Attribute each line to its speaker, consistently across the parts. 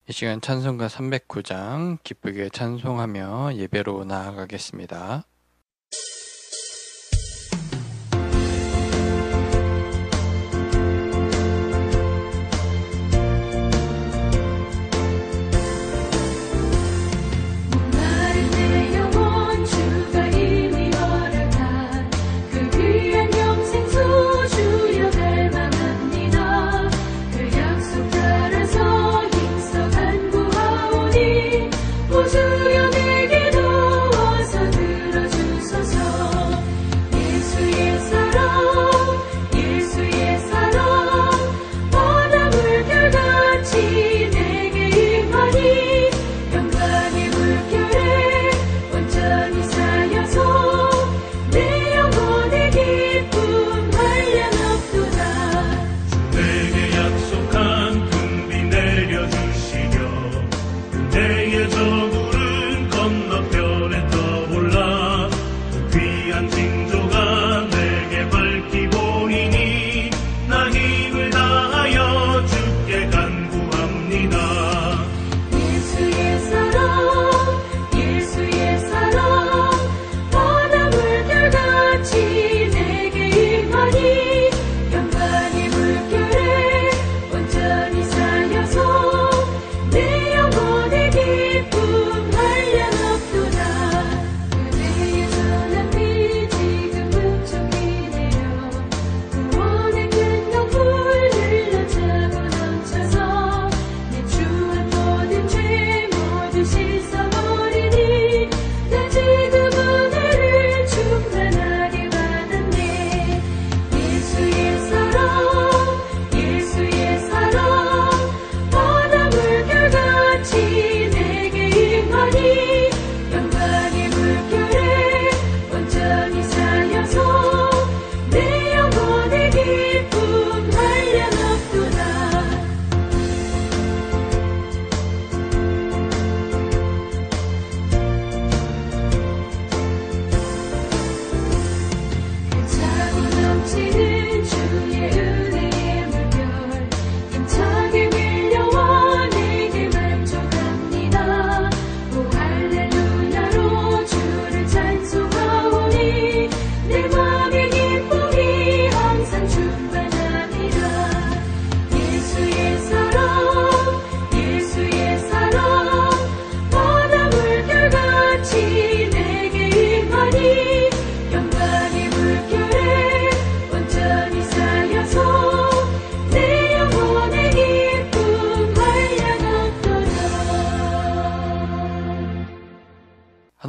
Speaker 1: 이 시간 찬송가 309장 기쁘게 찬송하며 예배로 나아가겠습니다.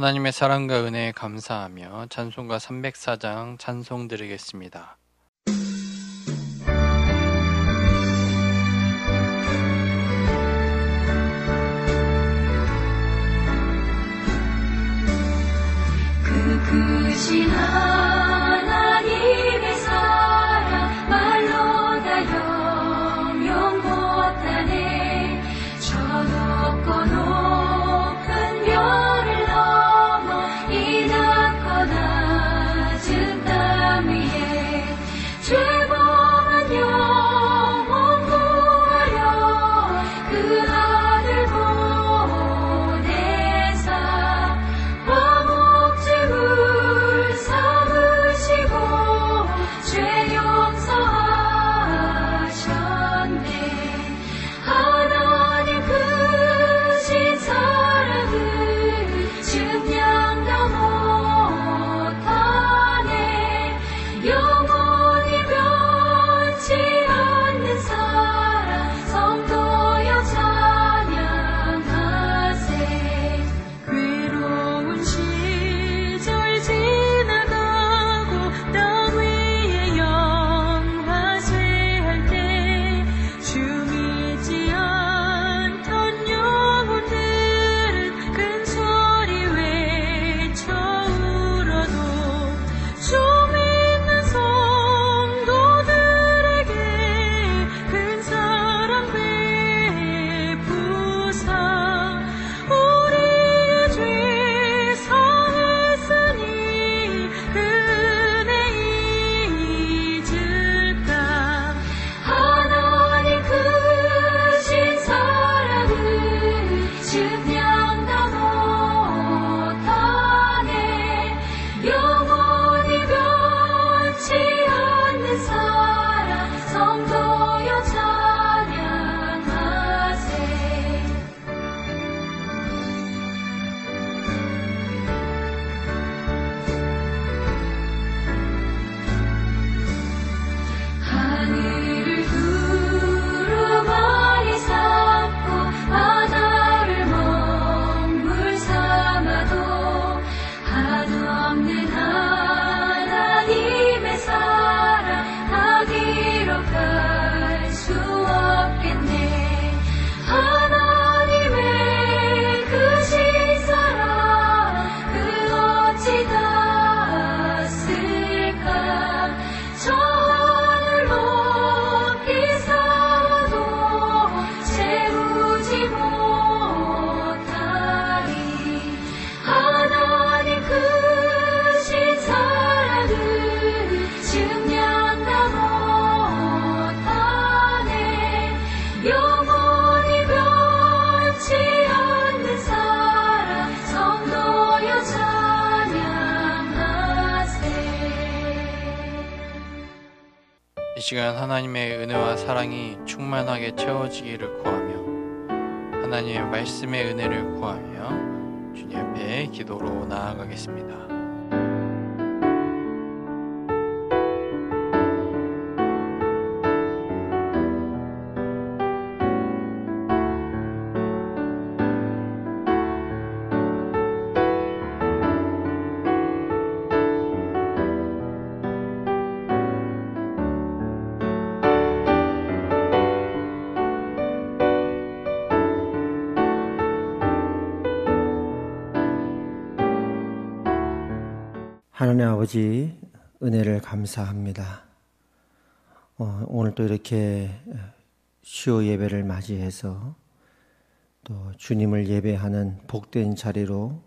Speaker 1: 하나님의 사랑과 은혜에 감사하며 찬송가 304장 찬송 드리겠습니다.
Speaker 2: 그 크신 하나님의 사랑 말로 다 형용 못하네. 저 높고 높은 별을 넘어 이 낮고 낮은 땅 위에 하늘을 두루마리 삼고 바다를 먹물 삼아도 한없는 하나님의 사랑 다 기록할 수 없겠네. 하나님의 그 신사랑 그 어찌 닿았을까. 저 하늘 높이 쌓아도 채우지 못하리. 하나님 그 신사랑을 증량 다 못하네. 영원히 변치 않는 사랑 성도여 찬양하세.
Speaker 1: 이 시간 하나님의 은혜와 사랑이 충만하게 채워지기를 구하며 하나님의 말씀의 은혜를 구하며 주님 앞에 기도로 나아가겠습니다.
Speaker 3: 하나님 아버지, 은혜를 감사합니다. 오늘 또 이렇게 수요 예배를 맞이해서 또 주님을 예배하는 복된 자리로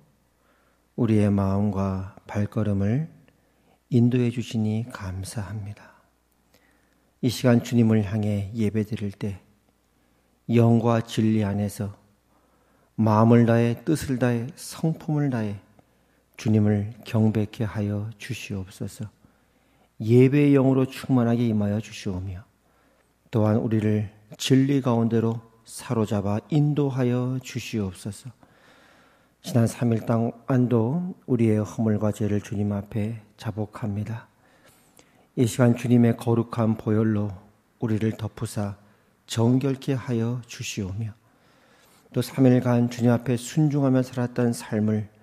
Speaker 3: 우리의 마음과 발걸음을 인도해 주시니 감사합니다. 이 시간 주님을 향해 예배 드릴 때 영과 진리 안에서 마음을 다해 뜻을 다해 성품을 다해 주님을 경배케 하여 주시옵소서. 예배의 영으로 충만하게 임하여 주시오며 또한 우리를 진리 가운데로 사로잡아 인도하여 주시옵소서. 지난 3일 동안도 우리의 허물과 죄를 주님 앞에 자복합니다. 이 시간 주님의 거룩한 보혈로 우리를 덮으사 정결케 하여 주시오며 또 3일간 주님 앞에 순종하며 살았던 삶을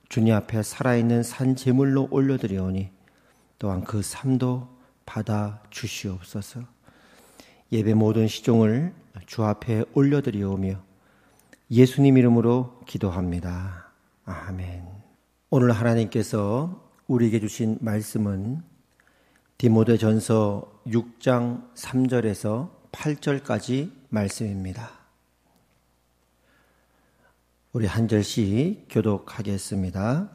Speaker 3: 주님 앞에 살아있는 산 제물로 올려드리오니 또한 그 삶도 받아 주시옵소서. 예배 모든 시종을 주 앞에 올려드리오며 예수님 이름으로 기도합니다. 아멘. 오늘 하나님께서 우리에게 주신 말씀은 디모데전서 6장 3절에서 8절까지 말씀입니다. 우리 한 절씩 교독하겠습니다.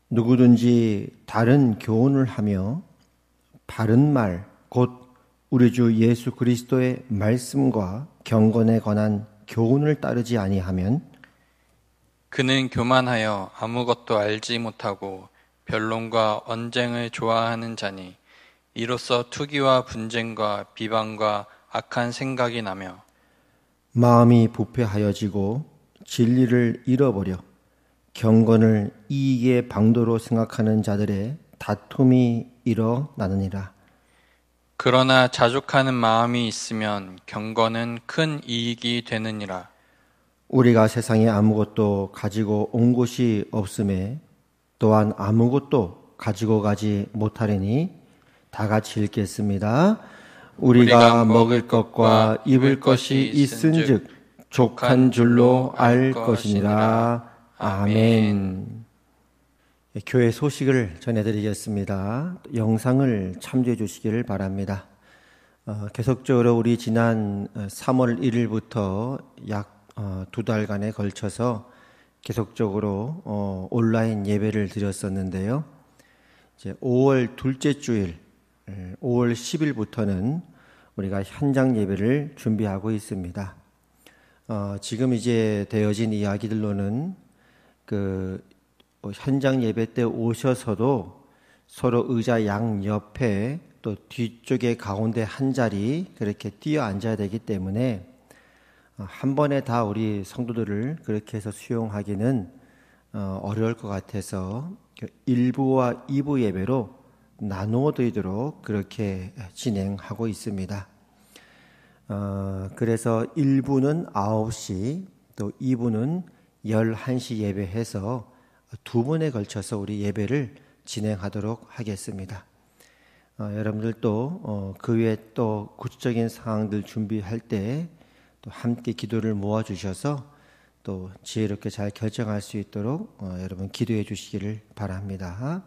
Speaker 3: 누구든지 다른 교훈을 하며 바른 말, 곧 우리 주 예수 그리스도의 말씀과 경건에 관한 교훈을 따르지 아니하면
Speaker 1: 그는 교만하여 아무것도 알지 못하고 변론과 언쟁을 좋아하는 자니 이로써 투기와 분쟁과 비방과 악한 생각이 나며
Speaker 3: 마음이 부패하여지고 진리를 잃어버려 경건을 이익의 방도로 생각하는 자들의 다툼이 일어나느니라.
Speaker 1: 그러나 자족하는 마음이 있으면 경건은 큰 이익이 되느니라.
Speaker 3: 우리가 세상에 아무것도 가지고 온 것이 없음에 또한 아무것도 가지고 가지 못하리니 다 같이 읽겠습니다. 우리가 먹을 것과 입을 것이 있은즉 족한 줄로 알 것이니라. 아멘. 교회 소식을 전해드리겠습니다. 영상을 참조해 주시기를 바랍니다. 계속적으로 우리 지난 3월 1일부터 약 2달간에 걸쳐서 계속적으로 온라인 예배를 드렸었는데요. 이제 5월 둘째 주일 5월 10일부터는 우리가 현장 예배를 준비하고 있습니다. 지금 이제 되어진 이야기들로는 현장 예배 때 오셔서도 서로 의자 양 옆에 또 뒤쪽에 가운데 한 자리 그렇게 뛰어 앉아야 되기 때문에 한 번에 다 우리 성도들을 그렇게 해서 수용하기는 어려울 것 같아서 1부와 2부 예배로 나누어 드리도록 그렇게 진행하고 있습니다. 그래서 1부는 9시, 또 2부는 11시 예배해서 두 번에 걸쳐서 우리 예배를 진행하도록 하겠습니다. 여러분들도 그 외에 또 구체적인 상황들 준비할 때 또 함께 기도를 모아주셔서 또 지혜롭게 잘 결정할 수 있도록 여러분 기도해 주시기를 바랍니다.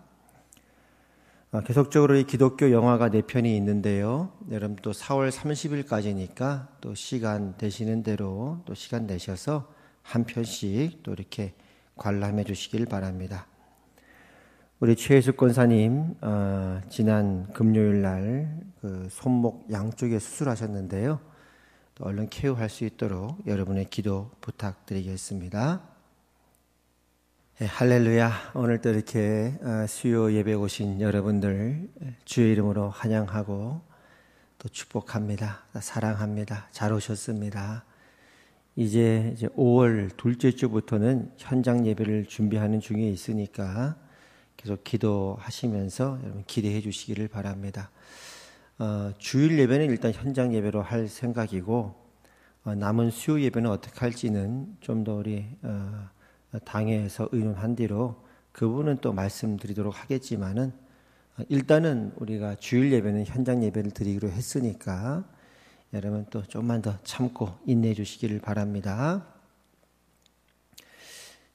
Speaker 3: 계속적으로 이 기독교 영화가 4편이 있는데요. 여러분 또 4월 30일까지니까 또 시간 되시는 대로 또 시간 내셔서 한 편씩 또 이렇게 관람해 주시길 바랍니다. 우리 최혜숙 권사님 지난 금요일 날 그 손목 양쪽에 수술하셨는데요. 또 얼른 쾌유할 수 있도록 여러분의 기도 부탁드리겠습니다. 네, 할렐루야. 오늘도 이렇게 수요 예배 오신 여러분들 주의 이름으로 환영하고 또 축복합니다. 사랑합니다. 잘 오셨습니다. 이제 5월 둘째 주부터는 현장 예배를 준비하는 중에 있으니까 계속 기도하시면서 여러분 기대해 주시기를 바랍니다. 주일 예배는 일단 현장 예배로 할 생각이고 남은 수요 예배는 어떻게 할지는 좀 더 우리 당회에서 의논한 뒤로 그 부분은 또 말씀드리도록 하겠지만은 일단은 우리가 주일 예배는 현장 예배를 드리기로 했으니까 여러분 또 좀만 더 참고 인내해 주시기를 바랍니다.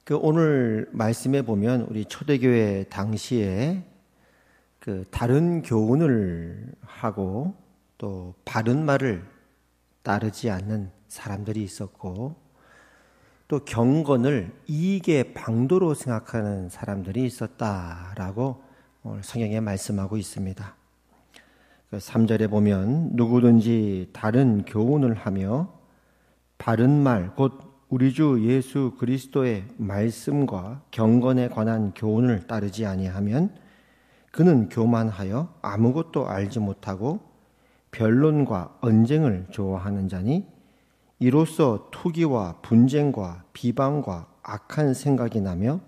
Speaker 3: 그 오늘 말씀에 보면 우리 초대교회 당시에 그 다른 교훈을 하고 또 바른 말을 따르지 않는 사람들이 있었고 또 경건을 이익의 방도로 생각하는 사람들이 있었다라고 오늘 성경에 말씀하고 있습니다. 3절에 보면 누구든지 다른 교훈을 하며 바른 말 곧 우리 주 예수 그리스도의 말씀과 경건에 관한 교훈을 따르지 아니하면 그는 교만하여 아무것도 알지 못하고 변론과 언쟁을 좋아하는 자니 이로써 투기와 분쟁과 비방과 악한 생각이 나며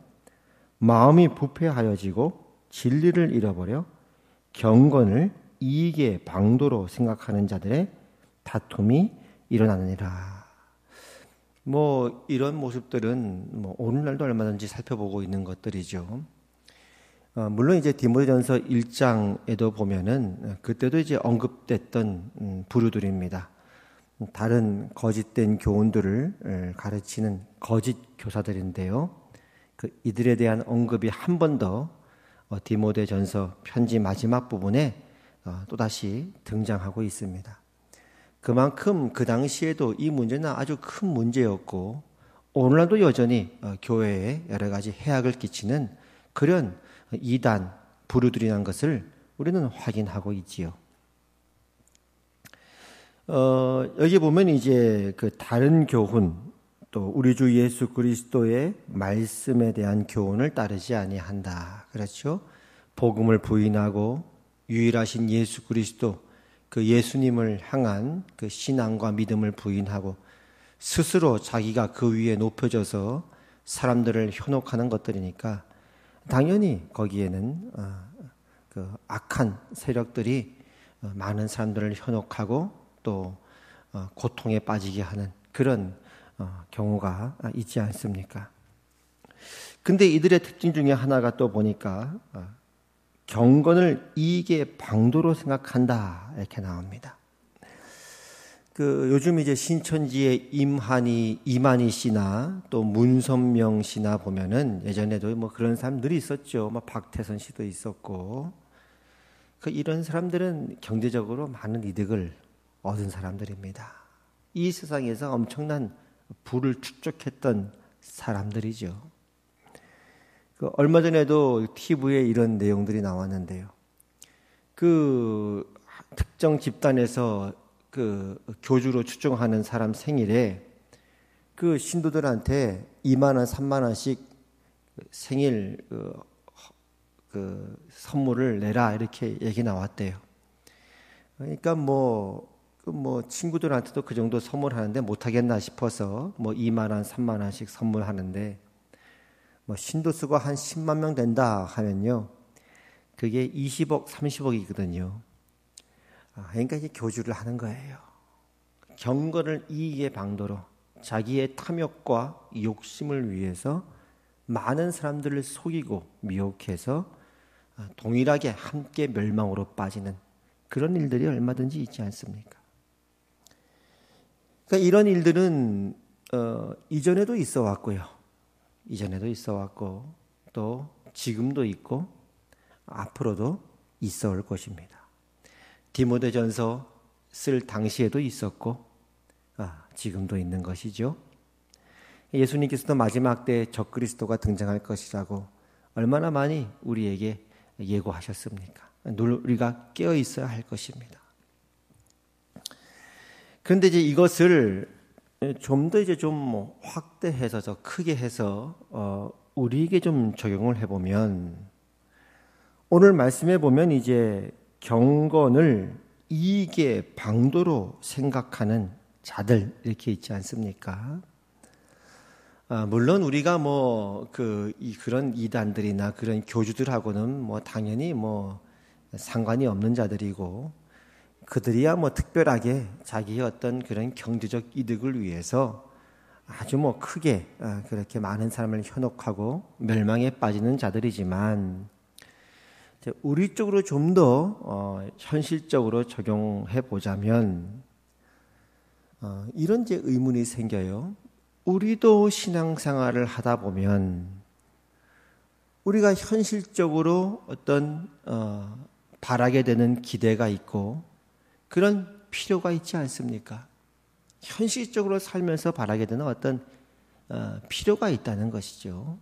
Speaker 3: 마음이 부패하여지고 진리를 잃어버려 경건을 이익의 방도로 생각하는 자들의 다툼이 일어나느니라. 이런 모습들은 오늘날도 얼마든지 살펴보고 있는 것들이죠. 물론 이제 디모데전서 1장에도 보면은 그때도 이제 언급됐던 부류들입니다. 다른 거짓된 교훈들을 가르치는 거짓 교사들인데요. 이들에 대한 언급이 한 번 더 디모데전서 편지 마지막 부분에 또다시 등장하고 있습니다. 그만큼 그 당시에도 이 문제는 아주 큰 문제였고 오늘날도 여전히 교회에 여러 가지 해악을 끼치는 그런 이단 부류들이라는 것을 우리는 확인하고 있지요. 여기 보면 이제 그 다른 교훈 또 우리 주 예수 그리스도의 말씀에 대한 교훈을 따르지 아니한다. 그렇죠? 복음을 부인하고 유일하신 예수 그리스도 그 예수님을 향한 그 신앙과 믿음을 부인하고 스스로 자기가 그 위에 높여져서 사람들을 현혹하는 것들이니까 당연히 거기에는 그 악한 세력들이 많은 사람들을 현혹하고 또 고통에 빠지게 하는 그런 경우가 있지 않습니까? 근데 이들의 특징 중에 하나가 또 보니까 경건을 이익의 방도로 생각한다 이렇게 나옵니다. 요즘 이제 신천지의 이만희 씨나 또 문선명 씨나 보면은 예전에도 그런 사람들이 있었죠. 박태선 씨도 있었고 이런 사람들은 경제적으로 많은 이득을 얻은 사람들입니다. 이 세상에서 엄청난 부를 축적했던 사람들이죠. 얼마 전에도 TV에 이런 내용들이 나왔는데요. 특정 집단에서 교주로 추정하는 사람 생일에 신도들한테 2만 원, 3만 원씩 생일 선물을 내라 이렇게 얘기 나왔대요. 그러니까 친구들한테도 그 정도 선물하는데 못하겠나 싶어서 2만 원, 3만 원씩 선물하는데 신도수가 한 10만 명 된다 하면요. 그게 20억, 30억이거든요. 그러니까 이제 교주를 하는 거예요. 경건을 이익의 방도로 자기의 탐욕과 욕심을 위해서 많은 사람들을 속이고 미혹해서 동일하게 함께 멸망으로 빠지는 그런 일들이 얼마든지 있지 않습니까? 그러니까 이런 일들은 이전에도 있어 왔고요. 이전에도 있어 왔고 또 지금도 있고 앞으로도 있어 올 것입니다. 디모데전서 쓸 당시에도 있었고 지금도 있는 것이죠. 예수님께서도 마지막 때 적그리스도가 등장할 것이라고 얼마나 많이 우리에게 예고하셨습니까? 우리가 깨어 있어야 할 것입니다. 그런데 이제 이것을 좀 더 이제 좀 확대해서 더 크게 해서 우리에게 좀 적용을 해보면 오늘 말씀해 보면 이제 경건을 이익의 방도로 생각하는 자들 이렇게 있지 않습니까? 물론 우리가 그런 이단들이나 그런 교주들하고는 당연히 상관이 없는 자들이고 그들이야 특별하게 자기의 어떤 그런 경제적 이득을 위해서 아주 크게 그렇게 많은 사람을 현혹하고 멸망에 빠지는 자들이지만 우리 쪽으로 좀 더 현실적으로 적용해 보자면 이런 이제 의문이 생겨요. 우리도 신앙생활을 하다 보면 우리가 현실적으로 어떤 바라게 되는 기대가 있고 그런 필요가 있지 않습니까? 현실적으로 살면서 바라게 되는 어떤 필요가 있다는 것이죠.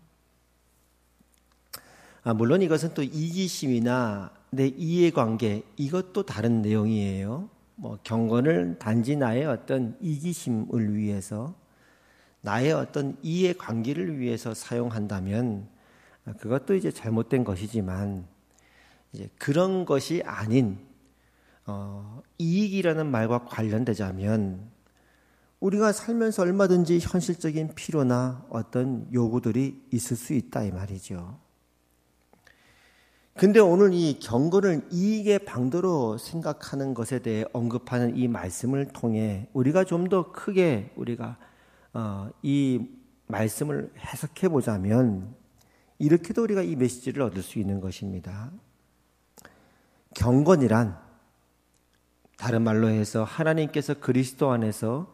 Speaker 3: 물론 이것은 또 이기심이나 내 이해관계 이것도 다른 내용이에요. 경건을 단지 나의 어떤 이기심을 위해서 나의 어떤 이해관계를 위해서 사용한다면 그것도 이제 잘못된 것이지만 이제 그런 것이 아닌 이익이라는 말과 관련되자면 우리가 살면서 얼마든지 현실적인 필요나 어떤 요구들이 있을 수 있다 이 말이죠. 근데 오늘 이 경건을 이익의 방도로 생각하는 것에 대해 언급하는 이 말씀을 통해 우리가 좀 더 크게 우리가 이 말씀을 해석해 보자면 이렇게도 우리가 이 메시지를 얻을 수 있는 것입니다. 경건이란 다른 말로 해서 하나님께서 그리스도 안에서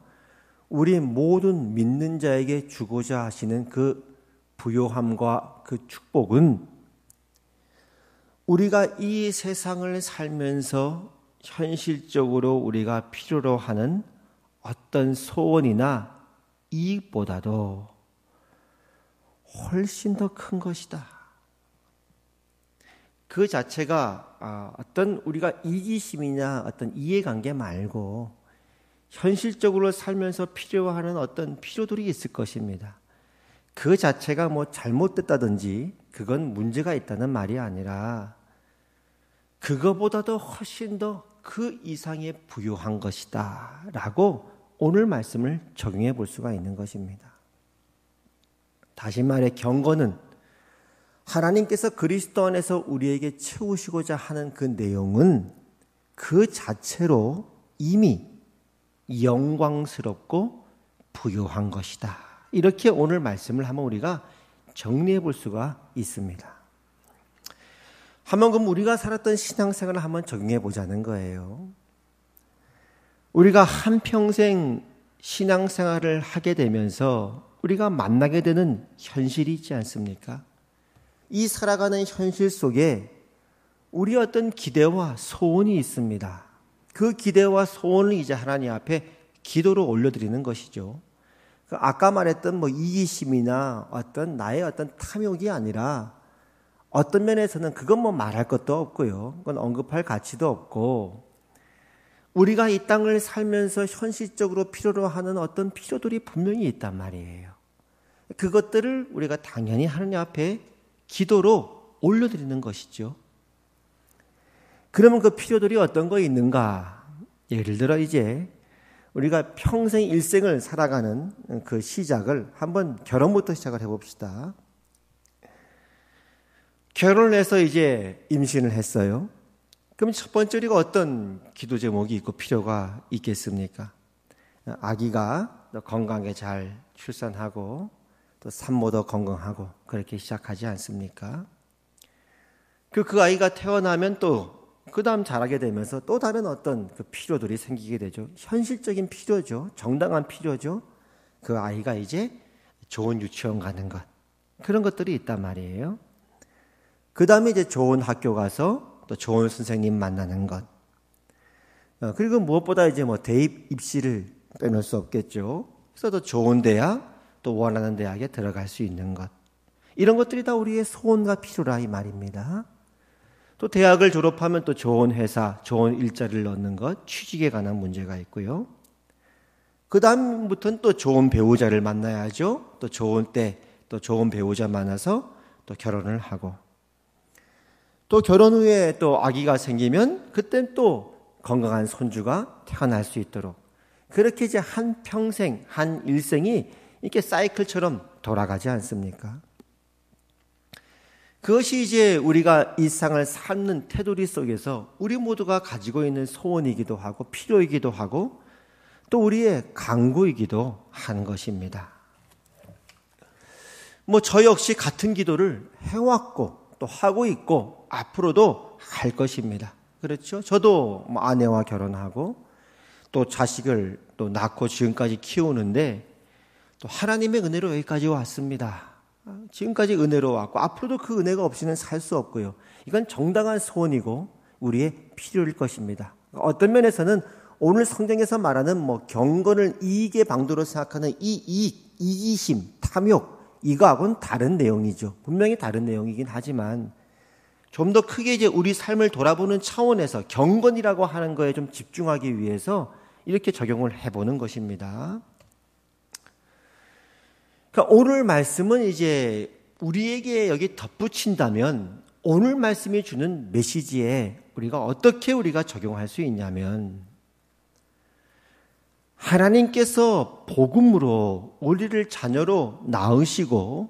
Speaker 3: 우리 모든 믿는 자에게 주고자 하시는 그 부요함과 그 축복은 우리가 이 세상을 살면서 현실적으로 우리가 필요로 하는 어떤 소원이나 이익보다도 훨씬 더 큰 것이다. 그 자체가 어떤 우리가 이기심이나 어떤 이해관계 말고 현실적으로 살면서 필요하는 어떤 필요들이 있을 것입니다. 그 자체가 잘못됐다든지 그건 문제가 있다는 말이 아니라 그거보다도 훨씬 더 그 이상의 부유한 것이다 라고 오늘 말씀을 적용해 볼 수가 있는 것입니다. 다시 말해 경건은 하나님께서 그리스도 안에서 우리에게 채우시고자 하는 그 내용은 그 자체로 이미 영광스럽고 부유한 것이다. 이렇게 오늘 말씀을 한번 우리가 정리해 볼 수가 있습니다. 한번 그럼 우리가 살았던 신앙생활을 한번 적용해 보자는 거예요. 우리가 한평생 신앙생활을 하게 되면서 우리가 만나게 되는 현실이 있지 않습니까? 이 살아가는 현실 속에 우리의 어떤 기대와 소원이 있습니다. 그 기대와 소원을 이제 하나님 앞에 기도로 올려드리는 것이죠. 아까 말했던 이기심이나 어떤 나의 어떤 탐욕이 아니라 어떤 면에서는 그건 말할 것도 없고요. 그건 언급할 가치도 없고 우리가 이 땅을 살면서 현실적으로 필요로 하는 어떤 필요들이 분명히 있단 말이에요. 그것들을 우리가 당연히 하나님 앞에 기도로 올려드리는 것이죠. 그러면 그 필요들이 어떤 거 있는가? 예를 들어 이제 우리가 평생 일생을 살아가는 그 시작을 한번 결혼부터 시작을 해봅시다. 결혼을 해서 이제 임신을 했어요. 그럼 첫 번째 우리가 어떤 기도 제목이 있고 필요가 있겠습니까? 아기가 건강하게 잘 출산하고 또 산모도 건강하고 그렇게 시작하지 않습니까? 그 아이가 태어나면 또 그 다음 자라게 되면서 또 다른 어떤 그 필요들이 생기게 되죠. 현실적인 필요죠. 정당한 필요죠. 그 아이가 이제 좋은 유치원 가는 것. 그런 것들이 있단 말이에요. 그 다음에 이제 좋은 학교 가서 또 좋은 선생님 만나는 것. 그리고 무엇보다 이제 뭐 대입 입시를 빼놓을 수 없겠죠. 그래서 더 좋은 대학, 또 원하는 대학에 들어갈 수 있는 것. 이런 것들이 다 우리의 소원과 필요라 이 말입니다. 또 대학을 졸업하면 또 좋은 회사, 좋은 일자리를 얻는 것, 취직에 관한 문제가 있고요. 그 다음부터는 또 좋은 배우자를 만나야죠. 또 좋은 때, 또 좋은 배우자 만나서 또 결혼을 하고. 또 결혼 후에 또 아기가 생기면 그땐 또 건강한 손주가 태어날 수 있도록. 그렇게 이제 한 평생, 한 일생이 이렇게 사이클처럼 돌아가지 않습니까? 그것이 이제 우리가 일상을 삶는 테두리 속에서 우리 모두가 가지고 있는 소원이기도 하고 필요이기도 하고 또 우리의 간구이기도 한 것입니다. 뭐 저 역시 같은 기도를 해왔고 또 하고 있고 앞으로도 할 것입니다. 그렇죠? 저도 뭐 아내와 결혼하고 또 자식을 또 낳고 지금까지 키우는데 또 하나님의 은혜로 여기까지 왔습니다. 지금까지 은혜로 왔고 앞으로도 그 은혜가 없이는 살 수 없고요. 이건 정당한 소원이고 우리의 필요일 것입니다. 어떤 면에서는 오늘 성경에서 말하는 뭐 경건을 이익의 방도로 생각하는 이 이익, 이기심, 탐욕 이거하고는 다른 내용이죠. 분명히 다른 내용이긴 하지만 좀 더 크게 이제 우리 삶을 돌아보는 차원에서 경건이라고 하는 거에 좀 집중하기 위해서 이렇게 적용을 해보는 것입니다. 그러니까 오늘 말씀은 이제 우리에게 여기 덧붙인다면 오늘 말씀이 주는 메시지에 어떻게 우리가 적용할 수 있냐면 하나님께서 복음으로 우리를 자녀로 낳으시고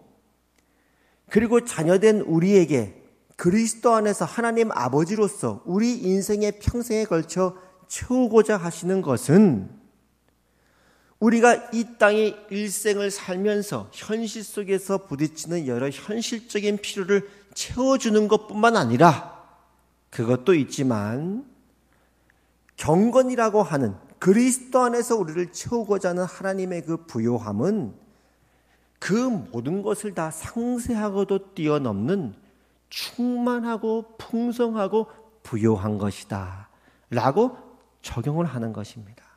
Speaker 3: 그리고 자녀된 우리에게 그리스도 안에서 하나님 아버지로서 우리 인생의 평생에 걸쳐 채우고자 하시는 것은 우리가 이 땅의 일생을 살면서 현실 속에서 부딪히는 여러 현실적인 필요를 채워주는 것뿐만 아니라 그것도 있지만 경건이라고 하는 그리스도 안에서 우리를 채우고자 하는 하나님의 그 부요함은 그 모든 것을 다 상세하고도 뛰어넘는 충만하고 풍성하고 부요한 것이다 라고 적용을 하는 것입니다.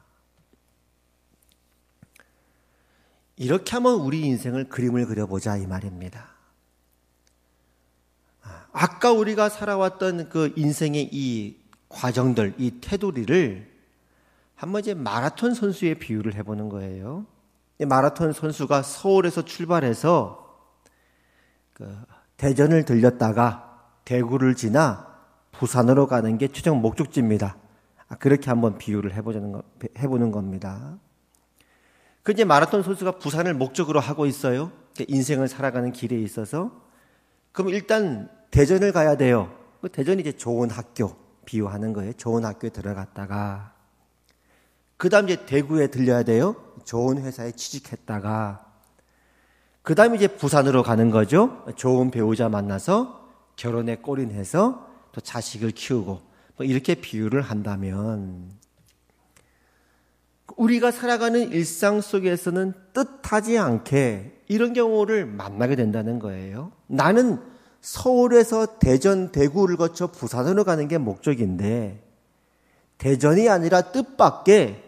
Speaker 3: 이렇게 하면 우리 인생을 그림을 그려보자 이 말입니다. 아까 우리가 살아왔던 그 인생의 이 과정들, 이 테두리를 한번 이제 마라톤 선수의 비유를 해보는 거예요. 마라톤 선수가 서울에서 출발해서 대전을 들렸다가 대구를 지나 부산으로 가는 게 최종 목적지입니다. 그렇게 한번 비유를 해보는 겁니다. 그 이제 마라톤 선수가 부산을 목적으로 하고 있어요. 인생을 살아가는 길에 있어서. 그럼 일단 대전을 가야 돼요. 대전이 이제 좋은 학교 비유하는 거예요. 좋은 학교에 들어갔다가 그 다음 이제 대구에 들려야 돼요. 좋은 회사에 취직했다가 그 다음에 이제 부산으로 가는 거죠. 좋은 배우자 만나서 결혼에 골인해서 또 자식을 키우고 뭐 이렇게 비유를 한다면 우리가 살아가는 일상 속에서는 뜻하지 않게 이런 경우를 만나게 된다는 거예요. 나는 서울에서 대전, 대구를 거쳐 부산으로 가는 게 목적인데 대전이 아니라 뜻밖의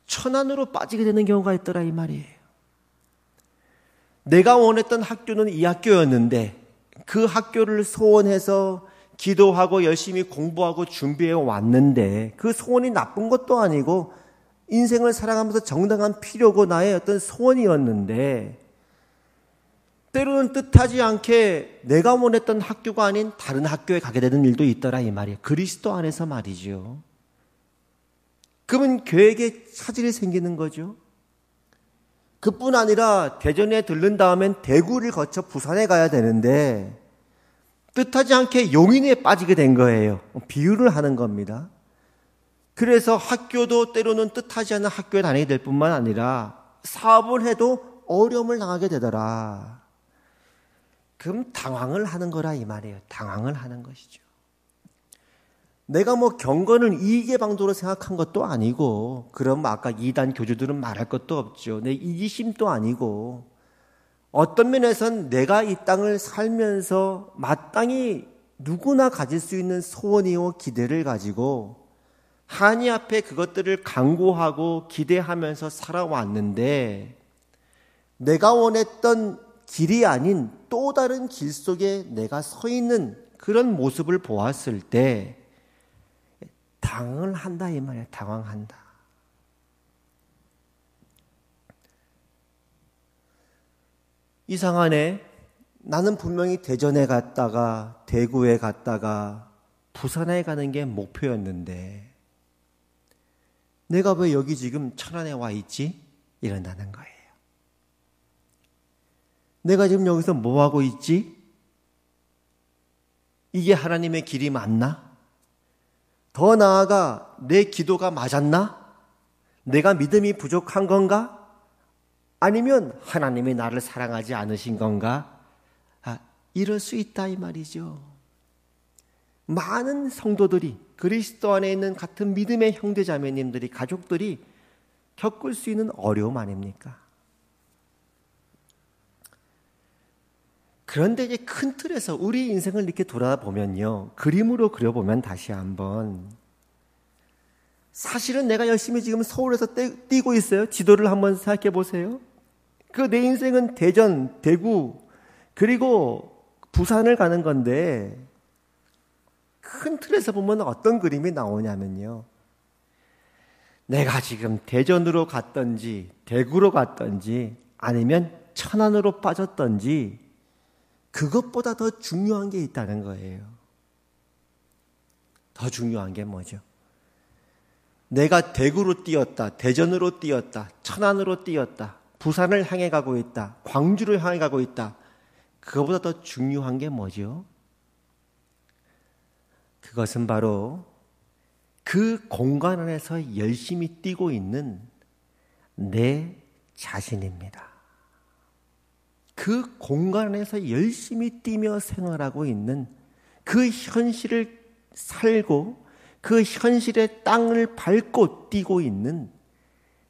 Speaker 3: 천안으로 빠지게 되는 경우가 있더라 이 말이에요. 내가 원했던 학교는 이 학교였는데 그 학교를 소원해서 기도하고 열심히 공부하고 준비해 왔는데 그 소원이 나쁜 것도 아니고 인생을 살아가면서 정당한 필요고 나의 어떤 소원이었는데 때로는 뜻하지 않게 내가 원했던 학교가 아닌 다른 학교에 가게 되는 일도 있더라 이 말이에요. 그리스도 안에서 말이죠. 그러면 계획에 차질이 생기는 거죠. 그뿐 아니라 대전에 들른 다음엔 대구를 거쳐 부산에 가야 되는데 뜻하지 않게 용인에 빠지게 된 거예요. 비유를 하는 겁니다. 그래서 학교도 때로는 뜻하지 않은 학교에 다니게 될 뿐만 아니라 사업을 해도 어려움을 당하게 되더라. 그럼 당황을 하는 거라 이 말이에요. 당황을 하는 것이죠. 내가 뭐 경건을 이익의 방도로 생각한 것도 아니고, 그럼 아까 이단 교주들은 말할 것도 없죠. 내 이기심도 아니고, 어떤 면에선 내가 이 땅을 살면서 마땅히 누구나 가질 수 있는 소원이요 기대를 가지고 하나님 앞에 그것들을 간구하고 기대하면서 살아왔는데, 내가 원했던 길이 아닌 또 다른 길 속에 내가 서 있는 그런 모습을 보았을 때 당황을 한다 이 말이에요. 당황한다. 이상하네. 나는 분명히 대전에 갔다가 대구에 갔다가 부산에 가는 게 목표였는데 내가 왜 여기 지금 천안에 와 있지? 이런다는 거예요. 내가 지금 여기서 뭐 하고 있지? 이게 하나님의 길이 맞나? 더 나아가 내 기도가 맞았나? 내가 믿음이 부족한 건가? 아니면 하나님이 나를 사랑하지 않으신 건가? 이럴 수 있다 이 말이죠. 많은 성도들이, 그리스도 안에 있는 같은 믿음의 형제자매님들이, 가족들이 겪을 수 있는 어려움 아닙니까? 그런데 이제 큰 틀에서 우리 인생을 이렇게 돌아보면요, 그림으로 그려보면 다시 한번, 사실은 내가 열심히 지금 서울에서 뛰고 있어요. 지도를 한번 생각해 보세요. 그 내 인생은 대전, 대구, 그리고 부산을 가는 건데, 큰 틀에서 보면 어떤 그림이 나오냐면요, 내가 지금 대전으로 갔던지 대구로 갔던지 아니면 천안으로 빠졌던지 그것보다 더 중요한 게 있다는 거예요. 더 중요한 게 뭐죠? 내가 대구로 뛰었다, 대전으로 뛰었다, 천안으로 뛰었다, 부산을 향해 가고 있다, 광주를 향해 가고 있다. 그것보다 더 중요한 게 뭐죠? 그것은 바로 그 공간 안에서 열심히 뛰고 있는 내 자신입니다. 그 공간 안에서 열심히 뛰며 생활하고 있는, 그 현실을 살고 그 현실의 땅을 밟고 뛰고 있는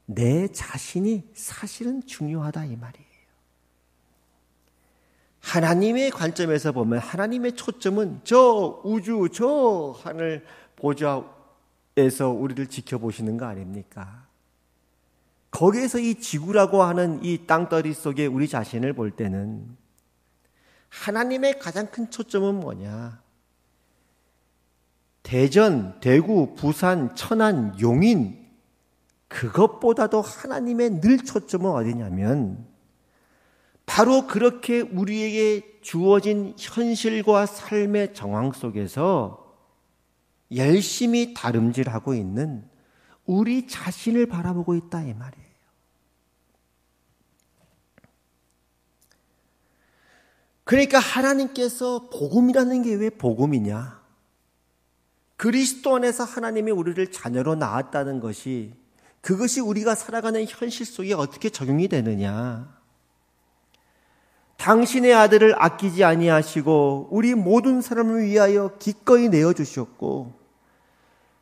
Speaker 3: 내 자신이 사실은 중요하다 이 말이에요. 하나님의 관점에서 보면 하나님의 초점은 저 우주, 저 하늘 보좌에서 우리를 지켜보시는 거 아닙니까? 거기에서 이 지구라고 하는 이 땅덩어리 속에 우리 자신을 볼 때는 하나님의 가장 큰 초점은 뭐냐? 대전, 대구, 부산, 천안, 용인, 그것보다도 하나님의 늘 초점은 어디냐면 바로 그렇게 우리에게 주어진 현실과 삶의 정황 속에서 열심히 다름질하고 있는 우리 자신을 바라보고 있다 이 말이에요. 그러니까 하나님께서 복음이라는 게 왜 복음이냐? 그리스도 안에서 하나님이 우리를 자녀로 낳았다는 것이, 그것이 우리가 살아가는 현실 속에 어떻게 적용이 되느냐? 당신의 아들을 아끼지 아니하시고 우리 모든 사람을 위하여 기꺼이 내어주셨고,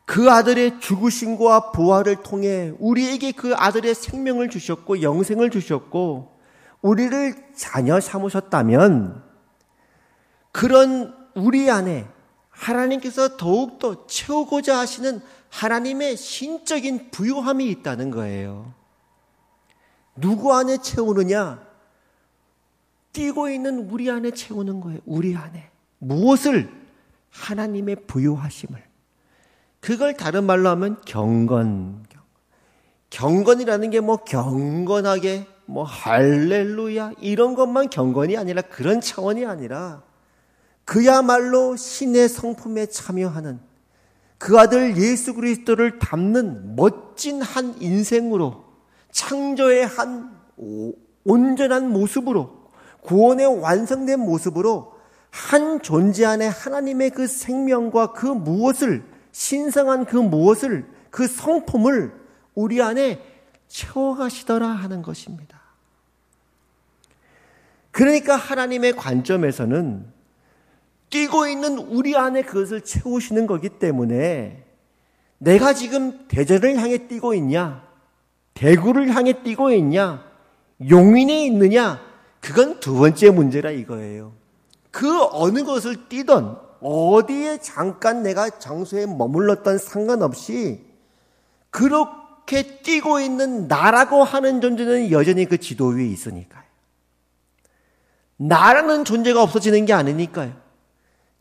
Speaker 3: 그 아들의 죽으심과 부활을 통해 우리에게 그 아들의 생명을 주셨고 영생을 주셨고 우리를 자녀 삼으셨다면, 그런 우리 안에 하나님께서 더욱더 채우고자 하시는 하나님의 신적인 부요함이 있다는 거예요. 누구 안에 채우느냐? 뛰고 있는 우리 안에 채우는 거예요. 우리 안에. 무엇을? 하나님의 부요하심을. 그걸 다른 말로 하면 경건. 경건이라는 게 뭐 경건하게 뭐 할렐루야 이런 것만 경건이 아니라, 그런 차원이 아니라 그야말로 신의 성품에 참여하는, 그 아들 예수 그리스도를 담는 멋진 한 인생으로, 창조의 한 온전한 모습으로, 구원의 완성된 모습으로 한 존재 안에 하나님의 그 생명과 그 무엇을, 신성한 그 무엇을, 그 성품을 우리 안에 채워가시더라 하는 것입니다. 그러니까 하나님의 관점에서는 뛰고 있는 우리 안에 그것을 채우시는 거기 때문에 내가 지금 대전을 향해 뛰고 있냐, 대구를 향해 뛰고 있냐, 용인에 있느냐, 그건 두 번째 문제라 이거예요. 그 어느 것을 뛰던 어디에 잠깐 내가 장소에 머물렀던 상관없이 그렇게 뛰고 있는 나라고 하는 존재는 여전히 그 지도 위에 있으니까요. 나라는 존재가 없어지는 게 아니니까요.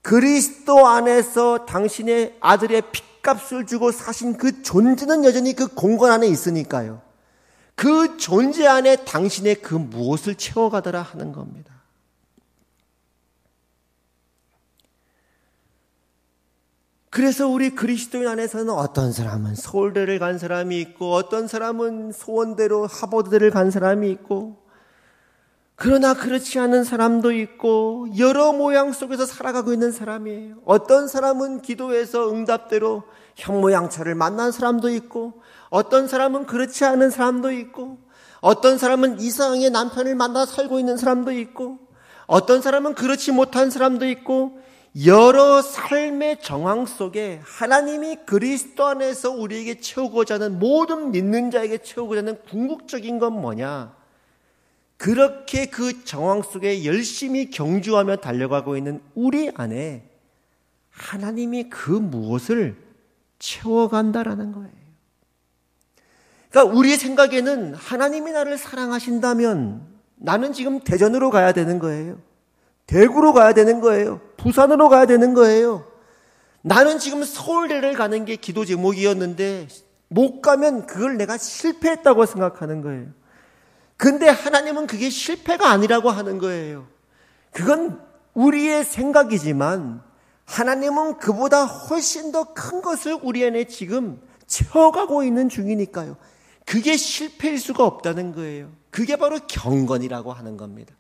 Speaker 3: 그리스도 안에서 당신의 아들의 핏값을 주고 사신 그 존재는 여전히 그 공간 안에 있으니까요. 그 존재 안에 당신의 그 무엇을 채워가더라 하는 겁니다. 그래서 우리 그리스도인 안에서는 어떤 사람은 서울대를 간 사람이 있고 어떤 사람은 소원대로 하버드대를 간 사람이 있고 그러나 그렇지 않은 사람도 있고 여러 모양 속에서 살아가고 있는 사람이에요. 어떤 사람은 기도해서 응답대로 현모양처를 만난 사람도 있고 어떤 사람은 그렇지 않은 사람도 있고 어떤 사람은 이상하게 남편을 만나 살고 있는 사람도 있고 어떤 사람은 그렇지 못한 사람도 있고 여러 삶의 정황 속에 하나님이 그리스도 안에서 우리에게 채우고자 하는 모든 믿는 자에게 채우고자 하는 궁극적인 건 뭐냐? 그렇게 그 정황 속에 열심히 경주하며 달려가고 있는 우리 안에 하나님이 그 무엇을 채워간다라는 거예요. 그러니까 우리의 생각에는 하나님이 나를 사랑하신다면 나는 지금 대전으로 가야 되는 거예요. 대구로 가야 되는 거예요. 부산으로 가야 되는 거예요. 나는 지금 서울대를 가는 게 기도 제목이었는데 못 가면 그걸 내가 실패했다고 생각하는 거예요. 근데 하나님은 그게 실패가 아니라고 하는 거예요. 그건 우리의 생각이지만 하나님은 그보다 훨씬 더 큰 것을 우리 안에 지금 채워가고 있는 중이니까요. 그게 실패일 수가 없다는 거예요. 그게 바로 경건이라고 하는 겁니다.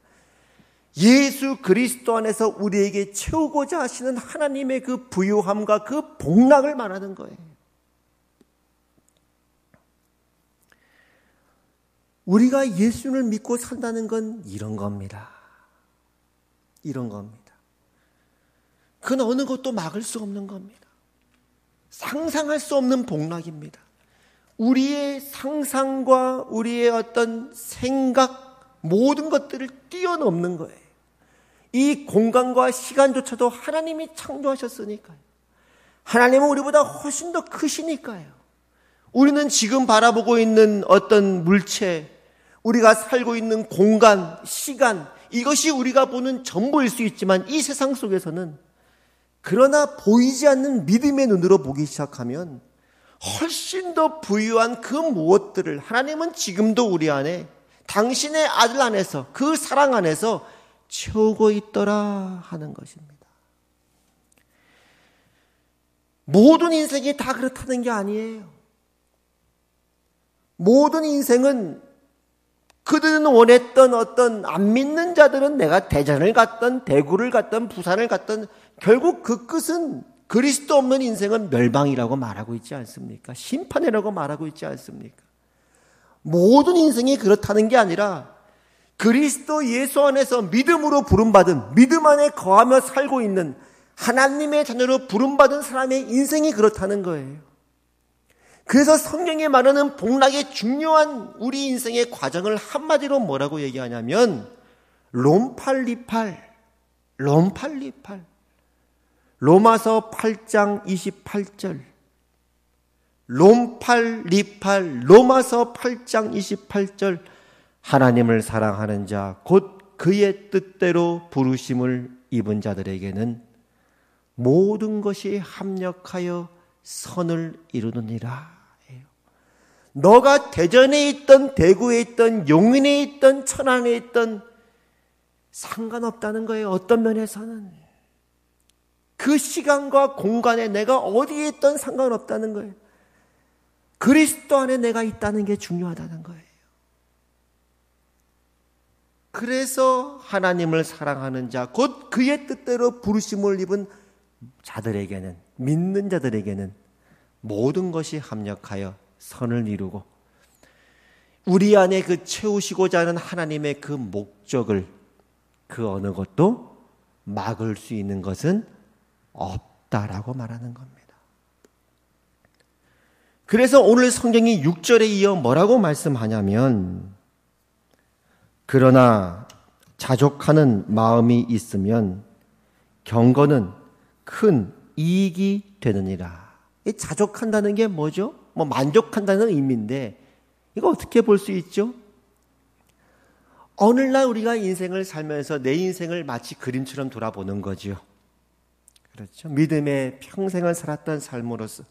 Speaker 3: 예수 그리스도 안에서 우리에게 채우고자 하시는 하나님의 그 부유함과 그 복락을 말하는 거예요. 우리가 예수를 믿고 산다는 건 이런 겁니다. 이런 겁니다. 그건 어느 것도 막을 수 없는 겁니다. 상상할 수 없는 복락입니다. 우리의 상상과 우리의 어떤 생각 모든 것들을 뛰어넘는 거예요. 이 공간과 시간조차도 하나님이 창조하셨으니까요. 하나님은 우리보다 훨씬 더 크시니까요. 우리는 지금 바라보고 있는 어떤 물체, 우리가 살고 있는 공간, 시간, 이것이 우리가 보는 전부일 수 있지만 이 세상 속에서는 그러나 보이지 않는 믿음의 눈으로 보기 시작하면 훨씬 더 부유한 그 무엇들을 하나님은 지금도 우리 안에 당신의 아들 안에서 그 사랑 안에서 채우고 있더라 하는 것입니다. 모든 인생이 다 그렇다는 게 아니에요. 모든 인생은 그들은 원했던 어떤 안 믿는 자들은 내가 대전을 갔던 대구를 갔던 부산을 갔던 결국 그 끝은 그리스도 없는 인생은 멸망이라고 말하고 있지 않습니까? 심판이라고 말하고 있지 않습니까? 모든 인생이 그렇다는 게 아니라 그리스도 예수 안에서 믿음으로 부름받은 믿음 안에 거하며 살고 있는 하나님의 자녀로 부름받은 사람의 인생이 그렇다는 거예요. 그래서 성경에 말하는 복락의 중요한 우리 인생의 과정을 한마디로 뭐라고 얘기하냐면 롬팔리팔 로마서 8장 28절 롬팔리팔 로마서 8장 28절 하나님을 사랑하는 자 곧 그의 뜻대로 부르심을 입은 자들에게는 모든 것이 합력하여 선을 이루느니라. 너가 대전에 있던 대구에 있던 용인에 있던 천안에 있던 상관없다는 거예요. 어떤 면에서는 그 시간과 공간에 내가 어디에 있던 상관없다는 거예요. 그리스도 안에 내가 있다는 게 중요하다는 거예요. 그래서 하나님을 사랑하는 자, 곧 그의 뜻대로 부르심을 입은 자들에게는, 믿는 자들에게는 모든 것이 합력하여 선을 이루고 우리 안에 그 채우시고자 하는 하나님의 그 목적을 그 어느 것도 막을 수 있는 것은 없다라고 말하는 겁니다. 그래서 오늘 성경이 6절에 이어 뭐라고 말씀하냐면, 그러나 자족하는 마음이 있으면 경건은 큰 이익이 되느니라. 이 자족한다는 게 뭐죠? 만족한다는 의미인데 이거 어떻게 볼 수 있죠? 오늘날 우리가 인생을 살면서 내 인생을 마치 그림처럼 돌아보는 거죠. 그렇죠? 믿음의 평생을 살았던 삶으로서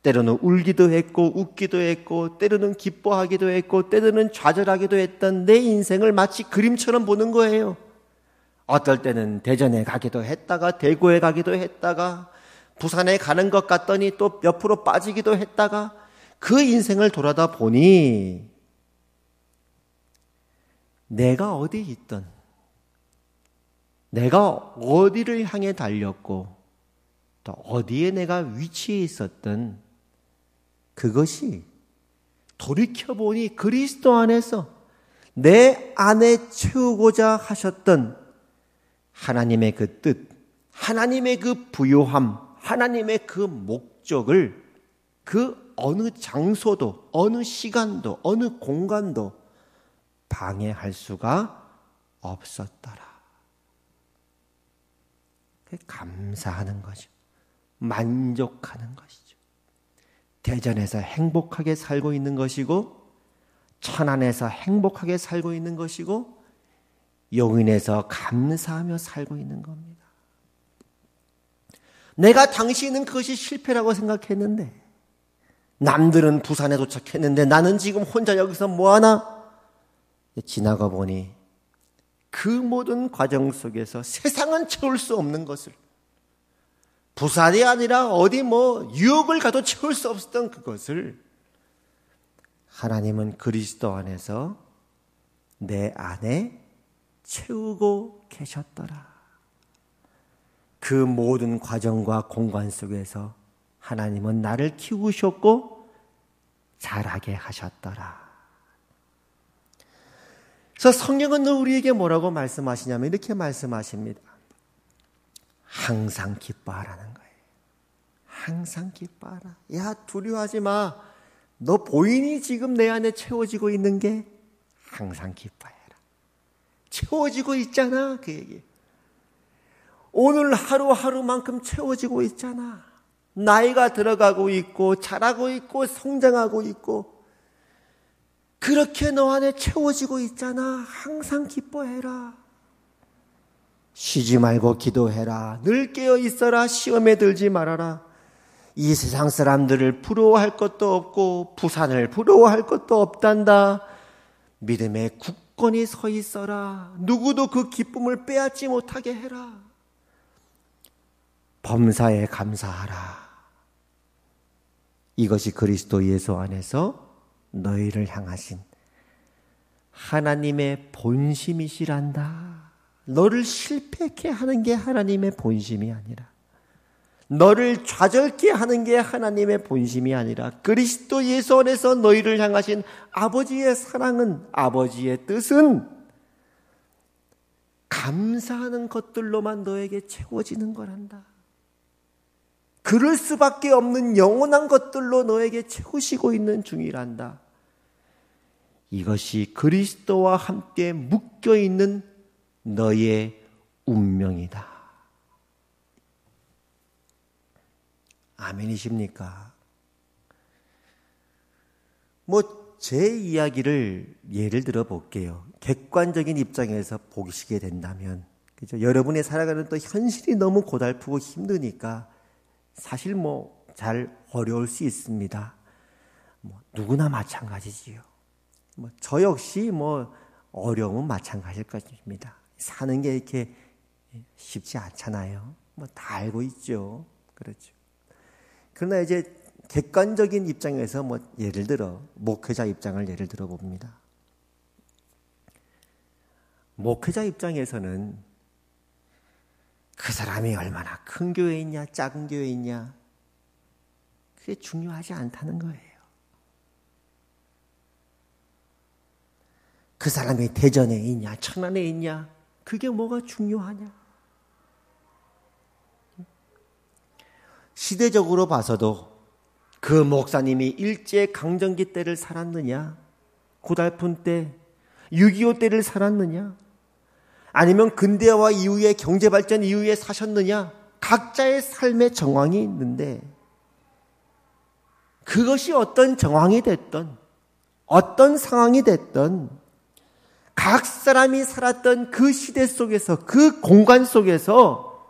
Speaker 3: 때로는 울기도 했고 웃기도 했고 때로는 기뻐하기도 했고 때로는 좌절하기도 했던 내 인생을 마치 그림처럼 보는 거예요. 어떨 때는 대전에 가기도 했다가 대구에 가기도 했다가 부산에 가는 것 같더니 또 옆으로 빠지기도 했다가 그 인생을 돌아다 보니 내가 어디 있던, 내가 어디를 향해 달렸고 또 어디에 내가 위치해 있었던 그것이 돌이켜보니 그리스도 안에서 내 안에 채우고자 하셨던 하나님의 그 뜻, 하나님의 그 부요함, 하나님의 그 목적을 그 어느 장소도, 어느 시간도, 어느 공간도 방해할 수가 없었더라. 감사하는 거죠. 만족하는 것이죠. 대전에서 행복하게 살고 있는 것이고 천안에서 행복하게 살고 있는 것이고 용인에서 감사하며 살고 있는 겁니다. 내가 당시에는 그것이 실패라고 생각했는데 남들은 부산에 도착했는데 나는 지금 혼자 여기서 뭐하나? 지나가 보니 그 모든 과정 속에서 세상은 채울 수 없는 것을, 부산이 아니라 어디 뉴욕을 가도 채울 수 없었던 그것을 하나님은 그리스도 안에서 내 안에 채우고 계셨더라. 그 모든 과정과 공간 속에서 하나님은 나를 키우셨고 자라게 하셨더라. 그래서 성경은 우리에게 뭐라고 말씀하시냐면 이렇게 말씀하십니다. 항상 기뻐하라는 거예요. 항상 기뻐하라. 야, 두려워하지 마. 너 보이니 지금 내 안에 채워지고 있는 게? 항상 기뻐해라. 채워지고 있잖아, 그 얘기. 오늘 하루하루만큼 채워지고 있잖아. 나이가 들어가고 있고 자라고 있고 성장하고 있고 그렇게 너 안에 채워지고 있잖아. 항상 기뻐해라. 쉬지 말고 기도해라. 늘 깨어 있어라. 시험에 들지 말아라. 이 세상 사람들을 부러워할 것도 없고 부산을 부러워할 것도 없단다. 믿음에 굳건히 서 있어라. 누구도 그 기쁨을 빼앗지 못하게 해라. 범사에 감사하라. 이것이 그리스도 예수 안에서 너희를 향하신 하나님의 본심이시란다. 너를 실패케 하는 게 하나님의 본심이 아니라, 너를 좌절케 하는 게 하나님의 본심이 아니라 그리스도 예수 안에서 너희를 향하신 아버지의 사랑은, 아버지의 뜻은 감사하는 것들로만 너에게 채워지는 거란다. 그럴 수밖에 없는 영원한 것들로 너에게 채우시고 있는 중이란다. 이것이 그리스도와 함께 묶여있는 너의 운명이다. 아멘이십니까? 제 이야기를 예를 들어 볼게요. 객관적인 입장에서 보시게 된다면, 그죠? 여러분의 살아가는 또 현실이 너무 고달프고 힘드니까 사실 잘 어려울 수 있습니다. 누구나 마찬가지지요. 저 역시 어려움은 마찬가지일 것입니다. 사는 게 이렇게 쉽지 않잖아요. 다 알고 있죠. 그렇죠. 그러나 이제 객관적인 입장에서 예를 들어 목회자 입장을 예를 들어 봅니다. 목회자 입장에서는 그 사람이 얼마나 큰 교회에 있냐, 작은 교회에 있냐, 그게 중요하지 않다는 거예요. 그 사람이 대전에 있냐, 천안에 있냐, 그게 뭐가 중요하냐? 시대적으로 봐서도 그 목사님이 일제강점기 때를 살았느냐, 고달픈 때, 6.25 때를 살았느냐, 아니면 근대화 이후에 경제발전 이후에 사셨느냐, 각자의 삶의 정황이 있는데 그것이 어떤 정황이 됐던 어떤 상황이 됐던 각 사람이 살았던 그 시대 속에서, 그 공간 속에서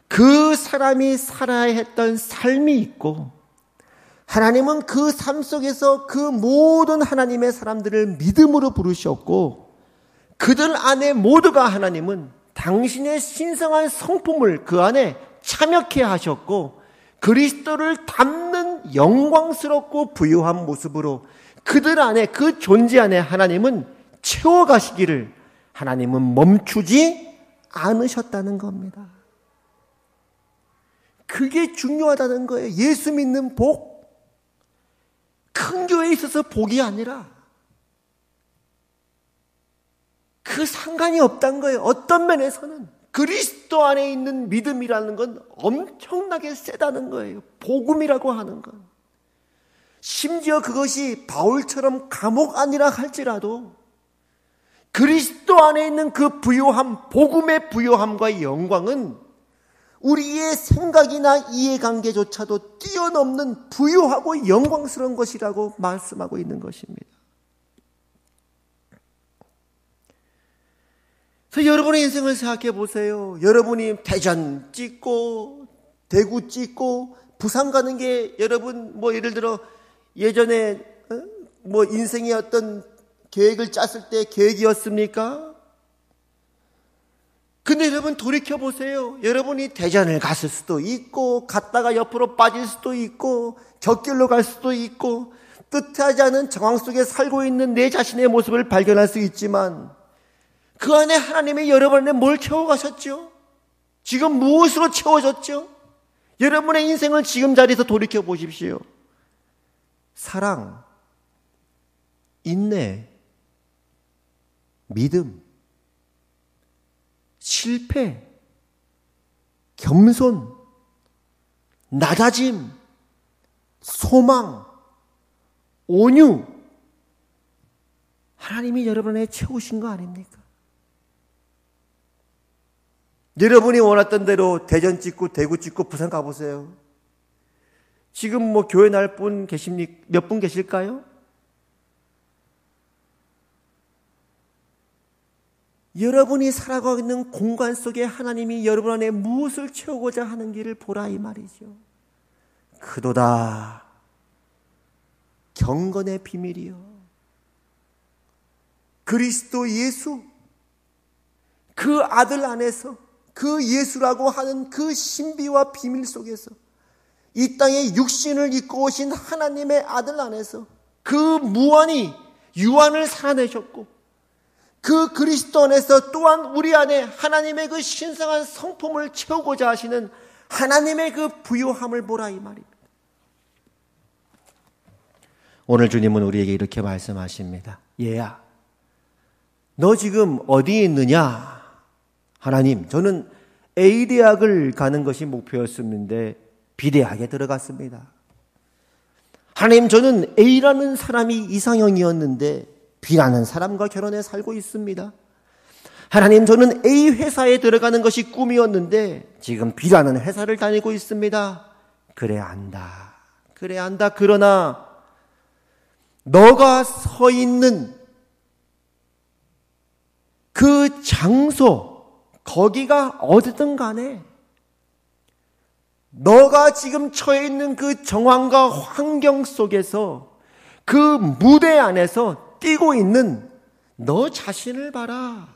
Speaker 3: 그 사람이 살아야 했던 삶이 있고, 하나님은 그 삶 속에서 그 모든 하나님의 사람들을 믿음으로 부르셨고, 그들 안에 모두가 하나님은 당신의 신성한 성품을 그 안에 참여케 하셨고, 그리스도를 담는 영광스럽고 부유한 모습으로 그들 안에, 그 존재 안에 하나님은 채워가시기를 하나님은 멈추지 않으셨다는 겁니다. 그게 중요하다는 거예요. 예수 믿는 복, 큰 교회에 있어서 복이 아니라 그 상관이 없다는 거예요. 어떤 면에서는 그리스도 안에 있는 믿음이라는 건 엄청나게 세다는 거예요. 복음이라고 하는 건. 심지어 그것이 바울처럼 감옥 아니라 할지라도 그리스도 안에 있는 그 부요함, 복음의 부요함과 영광은 우리의 생각이나 이해관계조차도 뛰어넘는 부요하고 영광스러운 것이라고 말씀하고 있는 것입니다. 그래서 여러분의 인생을 생각해 보세요. 여러분이 대전 찍고 대구 찍고 부산 가는 게 여러분 예를 들어 예전에 인생의 어떤 계획을 짰을 때 계획이었습니까? 근데 여러분 돌이켜 보세요. 여러분이 대전을 갔을 수도 있고 갔다가 옆으로 빠질 수도 있고 곁길로 갈 수도 있고 뜻하지 않은 정황 속에 살고 있는 내 자신의 모습을 발견할 수 있지만 그 안에 하나님이 여러분 안에 뭘 채워가셨죠? 지금 무엇으로 채워졌죠? 여러분의 인생을 지금 자리에서 돌이켜 보십시오. 사랑, 인내, 믿음, 실패, 겸손, 낮아짐, 소망, 온유, 하나님이 여러분에 채우신 거 아닙니까? 여러분이 원했던 대로 대전 찍고 대구 찍고 부산 가보세요. 지금 교회 나올 분 계십니까? 몇 분 계실까요? 여러분이 살아가고 있는 공간 속에 하나님이 여러분 안에 무엇을 채우고자 하는 길을 보라 이 말이죠. 그도다 경건의 비밀이요, 그리스도 예수, 그 아들 안에서, 그 예수라고 하는 그 신비와 비밀 속에서 이 땅에 육신을 입고 오신 하나님의 아들 안에서 그 무한히 유한을 살아내셨고, 그 그리스도 안에서 또한 우리 안에 하나님의 그 신성한 성품을 채우고자 하시는 하나님의 그 부요함을 보라 이 말입니다. 오늘 주님은 우리에게 이렇게 말씀하십니다. 얘야, 너 지금 어디에 있느냐? 하나님, 저는 A대학을 가는 것이 목표였었는데 B대학에 들어갔습니다. 하나님, 저는 A라는 사람이 이상형이었는데 B라는 사람과 결혼해 살고 있습니다. 하나님, 저는 A 회사에 들어가는 것이 꿈이었는데 지금 B라는 회사를 다니고 있습니다. 그래 안다. 그래 안다. 그러나 너가 서 있는 그 장소, 거기가 어디든 간에 너가 지금 처해 있는 그 정황과 환경 속에서 그 무대 안에서 뛰고 있는 너 자신을 봐라.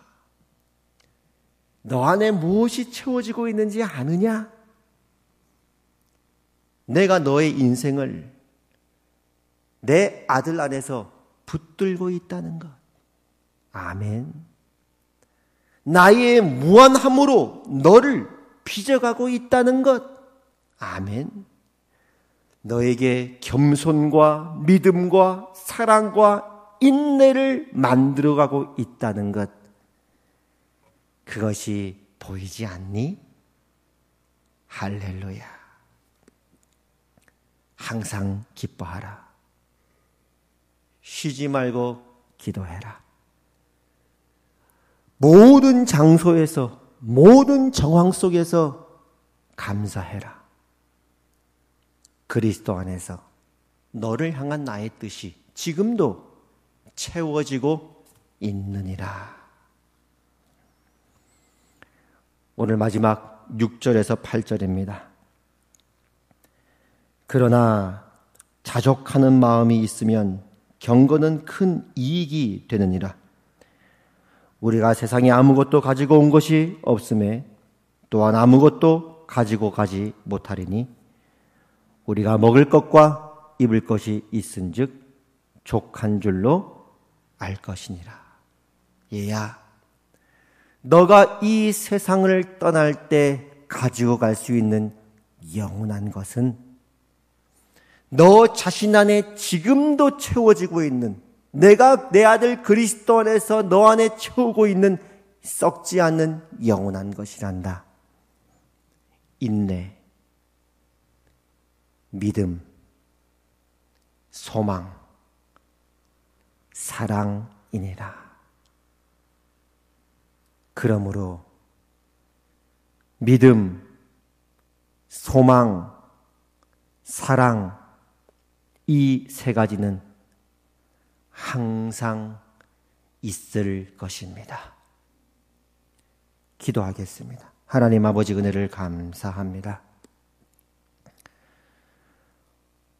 Speaker 3: 너 안에 무엇이 채워지고 있는지 아느냐? 내가 너의 인생을 내 아들 안에서 붙들고 있다는 것. 아멘. 나의 무한함으로 너를 빚어가고 있다는 것. 아멘. 너에게 겸손과 믿음과 사랑과 인내를 만들어가고 있다는 것. 그것이 보이지 않니? 할렐루야. 항상 기뻐하라. 쉬지 말고 기도해라. 모든 장소에서, 모든 정황 속에서 감사해라. 그리스도 안에서 너를 향한 나의 뜻이 지금도 채워지고 있느니라. 오늘 마지막 6절에서 8절입니다. 그러나 자족하는 마음이 있으면 경건은 큰 이익이 되느니라. 우리가 세상에 아무것도 가지고 온 것이 없음에 또한 아무것도 가지고 가지 못하리니 우리가 먹을 것과 입을 것이 있은즉 족한 줄로 알 것이니라. 얘야, 너가 이 세상을 떠날 때 가지고 갈 수 있는 영원한 것은 너 자신 안에 지금도 채워지고 있는, 내가 내 아들 그리스도 안에서 너 안에 채우고 있는 썩지 않는 영원한 것이란다. 인내, 믿음, 소망, 사랑이니라. 그러므로 믿음, 소망, 사랑, 이 세 가지는 항상 있을 것입니다. 기도하겠습니다. 하나님 아버지, 은혜를 감사합니다.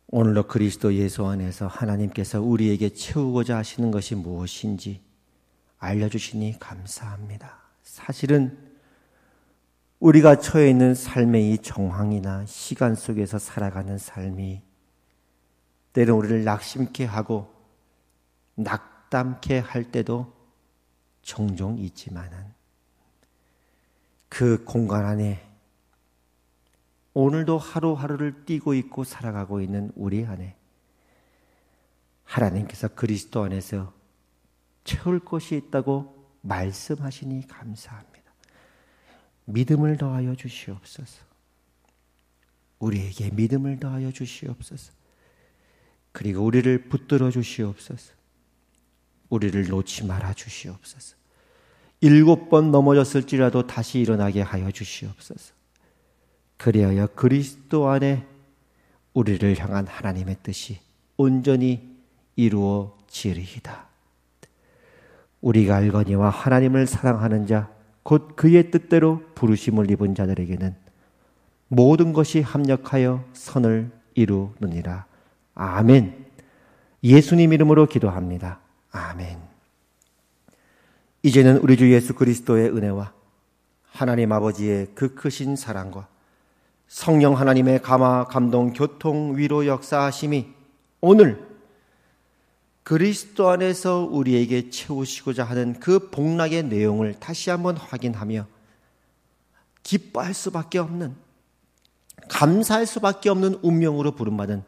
Speaker 3: 오늘도 그리스도 예수 안에서 하나님께서 우리에게 채우고자 하시는 것이 무엇인지 알려주시니 감사합니다. 사실은 우리가 처해 있는 삶의 이 정황이나 시간 속에서 살아가는 삶이 때로 우리를 낙심케 하고 낙담케 할 때도 종종 있지만은 그 공간 안에 오늘도 하루하루를 뛰고 있고 살아가고 있는 우리 안에 하나님께서 그리스도 안에서 채울 것이 있다고 말씀하시니 감사합니다. 믿음을 더하여 주시옵소서. 우리에게 믿음을 더하여 주시옵소서. 그리고 우리를 붙들어 주시옵소서. 우리를 놓지 말아 주시옵소서. 7번 넘어졌을지라도 다시 일어나게 하여 주시옵소서. 그리하여 그리스도 안에 우리를 향한 하나님의 뜻이 온전히 이루어지리이다. 우리가 알거니와 하나님을 사랑하는 자 곧 그의 뜻대로 부르심을 입은 자들에게는 모든 것이 합력하여 선을 이루느니라. 아멘. 예수님 이름으로 기도합니다. 아멘. 이제는 우리 주 예수 그리스도의 은혜와 하나님 아버지의 그 크신 사랑과 성령 하나님의 감화, 감동, 교통, 위로 역사하심이 오늘 그리스도 안에서 우리에게 채우시고자 하는 그 복락의 내용을 다시 한번 확인하며 기뻐할 수밖에 없는, 감사할 수밖에 없는 운명으로 부름받은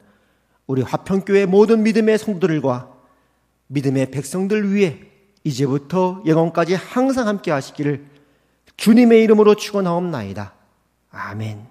Speaker 3: 우리 화평교회 모든 믿음의 성도들과 믿음의 백성들 위해 이제부터 영원까지 항상 함께 하시기를 주님의 이름으로 축원하옵나이다. 아멘.